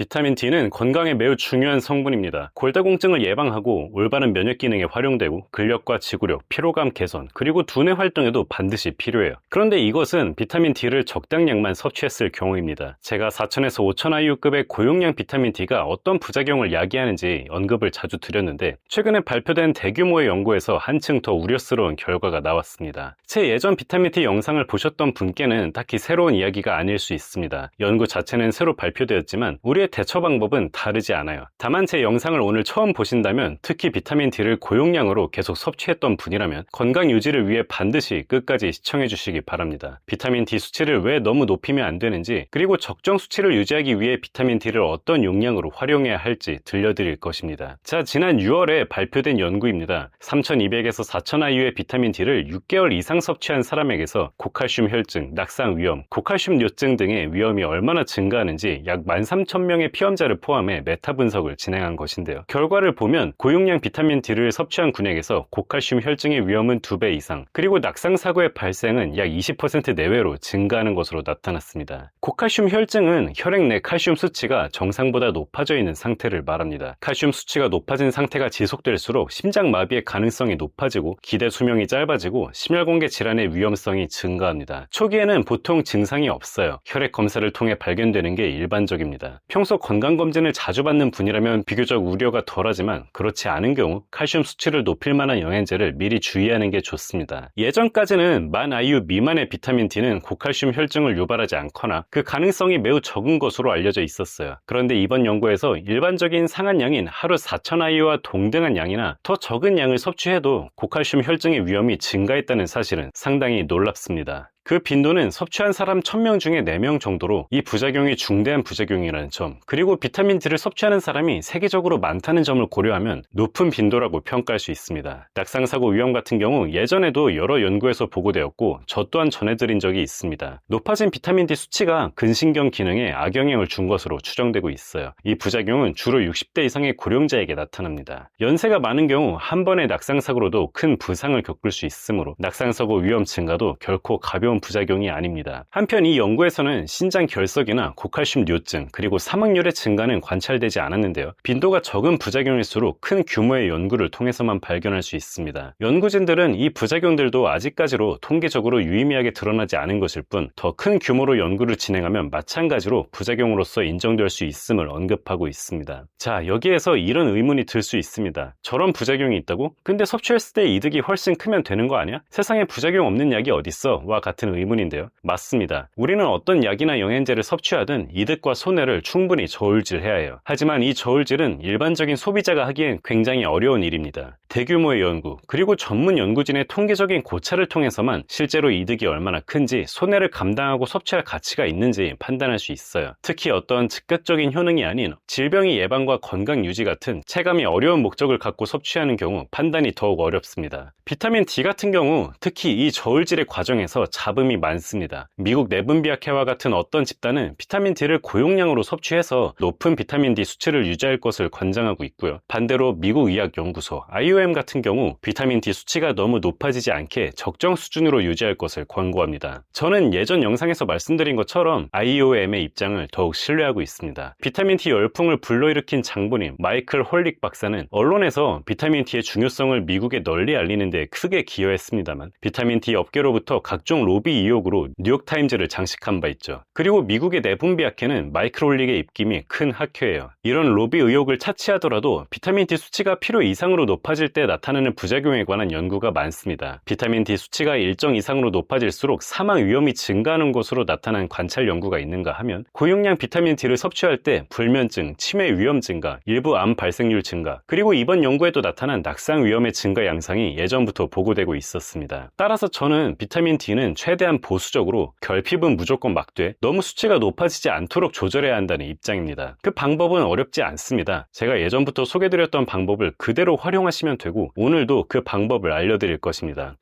비타민 D는 건강에 매우 중요한 성분입니다. 골다공증을 예방하고 올바른 면역 기능에 활용되고 근력과 지구력, 피로감 개선, 그리고 두뇌 활동에도 반드시 필요해요. 그런데 이것은 비타민 D를 적당량만 섭취했을 경우입니다. 제가 4000에서 5000 IU급의 고용량 비타민 D가 어떤 부작용을 야기하는지 언급을 자주 드렸는데 최근에 발표된 대규모의 연구에서 한층 더 우려스러운 결과가 나왔습니다. 제 예전 비타민 D 영상을 보셨던 분께는 딱히 새로운 이야기가 아닐 수 있습니다. 연구 자체는 새로 발표되었지만 우리의 대처 방법은 다르지 않아요. 다만 제 영상을 오늘 처음 보신다면 특히 비타민 D를 고용량으로 계속 섭취했던 분이라면 건강 유지를 위해 반드시 끝까지 시청해 주시기 바랍니다. 비타민 D 수치를 왜 너무 높이면 안 되는지, 그리고 적정 수치를 유지하기 위해 비타민 D를 어떤 용량으로 활용해야 할지 들려드릴 것입니다. 자, 지난 6월에 발표된 연구입니다. 3200에서 4000 IU의 비타민 D를 6개월 이상 섭취한 사람에게서 고칼슘 혈증, 낙상 위험, 고칼슘 요증 등의 위험이 얼마나 증가하는지 약 13,000명의 피험자를 포함해 메타 분석을 진행한 것인데요. 결과를 보면 고용량 비타민 D를 섭취한 군에게서 고칼슘 혈증의 위험은 2배 이상, 그리고 낙상 사고의 발생은 약 20% 내외로 증가하는 것으로 나타났습니다. 고칼슘 혈증은 혈액 내 칼슘 수치가 정상보다 높아져 있는 상태를 말합니다. 칼슘 수치가 높아진 상태가 지속될수록 심장 마비의 가능성이 높아지고 기대 수명이 짧아지고 심혈관계 질환의 위험성이 증가합니다. 초기에는 보통 증상이 없어요. 혈액 검사를 통해 발견되는 게 일반적입니다. 평소 건강검진을 자주 받는 분이라면 비교적 우려가 덜하지만 그렇지 않은 경우 칼슘 수치를 높일 만한 영양제를 미리 주의하는 게 좋습니다. 예전까지는 만 IU 미만의 비타민 D는 고칼슘 혈증을 유발하지 않거나 그 가능성이 매우 적은 것으로 알려져 있었어요. 그런데 이번 연구에서 일반적인 상한량인 하루 4000 IU와 동등한 양이나 더 적은 양을 섭취해도 고칼슘 혈증의 위험이 증가했다는 사실은 상당히 놀랍습니다. 그 빈도는 섭취한 사람 1000명 중에 4명 정도로 이 부작용이 중대한 부작용이라는 점, 그리고 비타민 D를 섭취하는 사람이 세계적으로 많다는 점을 고려하면 높은 빈도라고 평가할 수 있습니다. 낙상사고 위험 같은 경우 예전에도 여러 연구에서 보고되었고 저 또한 전해드린 적이 있습니다. 높아진 비타민 D 수치가 근신경 기능에 악영향을 준 것으로 추정되고 있어요. 이 부작용은 주로 60대 이상의 고령자에게 나타납니다. 연세가 많은 경우 한 번의 낙상사고로도 큰 부상을 겪을 수 있으므로 낙상사고 위험 증가도 결코 가벼운 부작용이 아닙니다. 한편 이 연구에서는 신장 결석이나 고칼슘 요증, 그리고 사망률의 증가는 관찰되지 않았는데요. 빈도가 적은 부작용일수록 큰 규모의 연구를 통해서만 발견할 수 있습니다. 연구진들은 이 부작용들도 아직까지로 통계적으로 유의미하게 드러나지 않은 것일 뿐 더 큰 규모로 연구를 진행하면 마찬가지로 부작용으로서 인정될 수 있음을 언급하고 있습니다. 자, 여기에서 이런 의문이 들 수 있습니다. 저런 부작용이 있다고? 근데 섭취했을 때 이득이 훨씬 크면 되는 거 아니야? 세상에 부작용 없는 약이 어딨어? 와 같은 의문인데요. 맞습니다. 우리는 어떤 약이나 영양제를 섭취하든 이득과 손해를 충분히 저울질해야 해요. 하지만 이 저울질은 일반적인 소비자가 하기엔 굉장히 어려운 일입니다. 대규모의 연구, 그리고 전문 연구진의 통계적인 고찰을 통해서만 실제로 이득이 얼마나 큰지, 손해를 감당하고 섭취할 가치가 있는지 판단할 수 있어요. 특히 어떤 즉각적인 효능이 아닌 질병의 예방과 건강 유지 같은 체감이 어려운 목적을 갖고 섭취하는 경우 판단이 더욱 어렵습니다. 비타민 D 같은 경우 특히 이 저울질의 과정에서 잡음이 많습니다. 미국 내분비학회와 같은 어떤 집단은 비타민 D를 고용량으로 섭취해서 높은 비타민 D 수치를 유지할 것을 권장하고 있고요. 반대로 미국 의학연구소 IOM 같은 경우 비타민 D 수치가 너무 높아지지 않게 적정 수준으로 유지할 것을 권고합니다. 저는 예전 영상에서 말씀드린 것처럼 IOM의 입장을 더욱 신뢰하고 있습니다. 비타민 D 열풍을 불러일으킨 장본인 마이클 홀릭 박사는 언론에서 비타민 D의 중요성을 미국에 널리 알리는 데 크게 기여했습니다만 비타민 D 업계로부터 각종 로비 의혹으로 뉴욕타임즈를 장식한 바 있죠. 그리고 미국의 내분비학회는 마이클 홀릭의 입김이 큰 학회예요. 이런 로비 의혹을 차치하더라도 비타민 D 수치가 필요 이상으로 높아질 때 나타나는 부작용에 관한 연구가 많습니다. 비타민 D 수치가 일정 이상으로 높아질수록 사망 위험이 증가하는 것으로 나타난 관찰 연구가 있는가 하면 고용량 비타민 D를 섭취할 때 불면증, 치매 위험 증가, 일부 암 발생률 증가, 그리고 이번 연구에도 나타난 낙상 위험의 증가 양상이 예전부터 보고되고 있었습니다. 따라서 저는 비타민 D는 최대한 보수적으로 결핍은 무조건 막되 너무 수치가 높아지지 않도록 조절해야 한다는 입장입니다. 그 방법은 어렵지 않습니다. 제가 예전부터 소개드렸던 방법을 그대로 활용하시면 되고 오늘도 그 방법을 알려드릴 것입니다.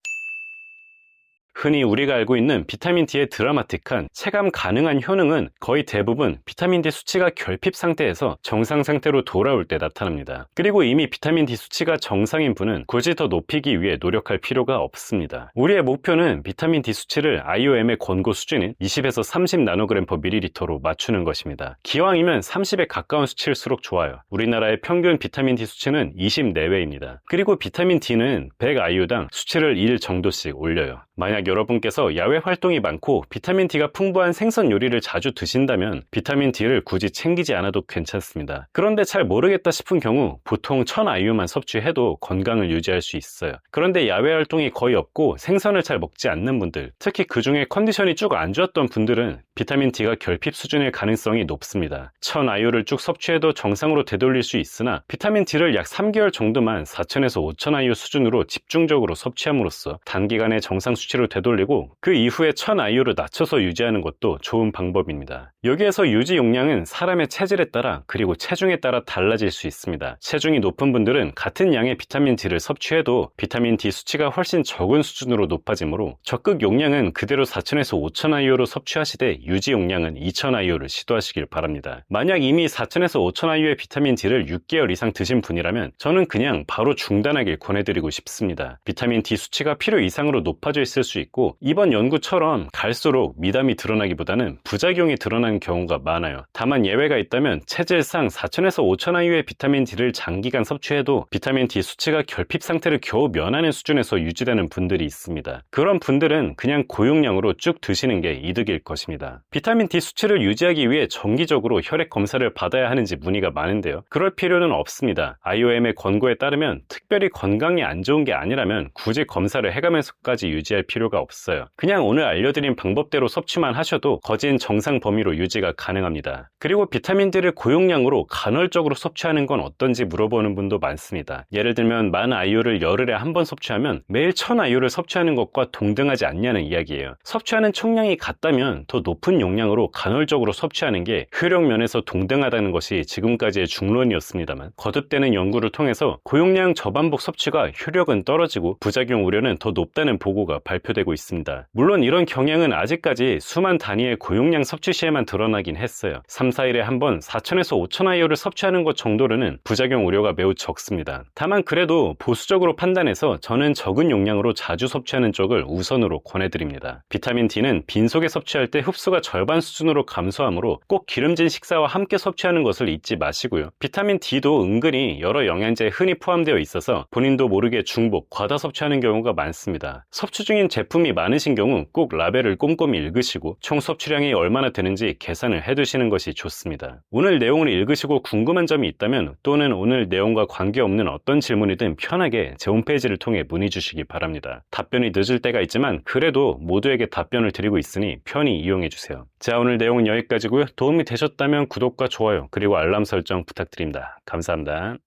흔히 우리가 알고 있는 비타민 D의 드라마틱한 체감 가능한 효능은 거의 대부분 비타민 D 수치가 결핍 상태에서 정상 상태로 돌아올 때 나타납니다. 그리고 이미 비타민 D 수치가 정상인 분은 굳이 더 높이기 위해 노력할 필요가 없습니다. 우리의 목표는 비타민 D 수치를 IOM의 권고 수준인 20에서 30 나노그램 per ml로 맞추는 것입니다. 기왕이면 30에 가까운 수치일수록 좋아요. 우리나라의 평균 비타민 D 수치는 20 내외입니다. 그리고 비타민 D는 100 IU당 수치를 1 정도씩 올려요. 만약 여러분께서 야외 활동이 많고 비타민 D가 풍부한 생선 요리를 자주 드신다면 비타민 D를 굳이 챙기지 않아도 괜찮습니다. 그런데 잘 모르겠다 싶은 경우 보통 1000IU만 섭취해도 건강을 유지할 수 있어요. 그런데 야외 활동이 거의 없고 생선을 잘 먹지 않는 분들, 특히 그 중에 컨디션이 쭉 안 좋았던 분들은 비타민 D가 결핍 수준일 가능성이 높습니다. 1000IU를 쭉 섭취해도 정상으로 되돌릴 수 있으나 비타민 D를 약 3개월 정도만 4000에서 5000IU 수준으로 집중적으로 섭취함으로써 단기간에 정상 수치로 되돌리고 그 이후에 1000IU를 낮춰서 유지하는 것도 좋은 방법입니다. 여기에서 유지 용량은 사람의 체질에 따라 그리고 체중에 따라 달라질 수 있습니다. 체중이 높은 분들은 같은 양의 비타민 D를 섭취해도 비타민 D 수치가 훨씬 적은 수준으로 높아지므로 적극 용량은 그대로 4000에서 5000IU로 섭취하시되 유지 용량은 2000IU를 시도하시길 바랍니다. 만약 이미 4000에서 5000IU의 비타민 D를 6개월 이상 드신 분이라면 저는 그냥 바로 중단하길 권해드리고 싶습니다. 비타민 D 수치가 필요 이상으로 높아져 있을 수 있고 이번 연구처럼 갈수록 미담이 드러나기보다는 부작용이 드러나는 경우가 많아요. 다만 예외가 있다면 체질상 4000에서 5000IU의 비타민 D를 장기간 섭취해도 비타민 D 수치가 결핍 상태를 겨우 면하는 수준에서 유지되는 분들이 있습니다. 그런 분들은 그냥 고용량으로 쭉 드시는 게 이득일 것입니다. 비타민 D 수치를 유지하기 위해 정기적으로 혈액 검사를 받아야 하는지 문의가 많은데요. 그럴 필요는 없습니다. IOM의 권고에 따르면 특별히 건강이 안 좋은 게 아니라면 굳이 검사를 해가면서까지 유지할 필요가 없어요. 그냥 오늘 알려드린 방법대로 섭취만 하셔도 거진 정상 범위로 유지가 가능합니다. 그리고 비타민 D를 고용량으로 간헐적으로 섭취하는 건 어떤지 물어보는 분도 많습니다. 예를 들면 1000IU를 열흘에 한 번 섭취하면 매일 1000IU를 섭취하는 것과 동등하지 않냐는 이야기예요. 섭취하는 총량이 같다면 더 높은 용량으로 간헐적으로 섭취하는 게 효력 면에서 동등하다는 것이 지금까지의 중론이었습니다만 거듭되는 연구를 통해서 고용량 저반복 섭취가 효력은 떨어지고 부작용 우려는 더 높다는 보고가 발표되고 있습니다. 물론 이런 경향은 아직까지 수만 단위의 고용량 섭취 시에만 드러나긴 했어요. 3, 4일에 한 번 4000에서 5000IU를 섭취하는 것 정도로는 부작용 우려가 매우 적습니다. 다만 그래도 보수적으로 판단해서 저는 적은 용량으로 자주 섭취하는 쪽을 우선으로 권해드립니다. 비타민 D는 빈속에 섭취할 때 흡수가 절반 수준으로 감소하므로 꼭 기름진 식사와 함께 섭취하는 것을 잊지 마시고요. 비타민 D도 은근히 여러 영양제에 흔히 포함되어 있어서 본인도 모르게 중복, 과다 섭취하는 경우가 많습니다. 섭취 중인 제품이 많으신 경우 꼭 라벨을 꼼꼼히 읽으시고 총 섭취량이 얼마나 되는지 계산을 해두시는 것이 좋습니다. 오늘 내용을 읽으시고 궁금한 점이 있다면 또는 오늘 내용과 관계없는 어떤 질문이든 편하게 제 홈페이지를 통해 문의 주시기 바랍니다. 답변이 늦을 때가 있지만 그래도 모두에게 답변을 드리고 있으니 편히 이용해 주세요. 자, 오늘 내용은 여기까지고요. 도움이 되셨다면 구독과 좋아요 그리고 알람 설정 부탁드립니다. 감사합니다.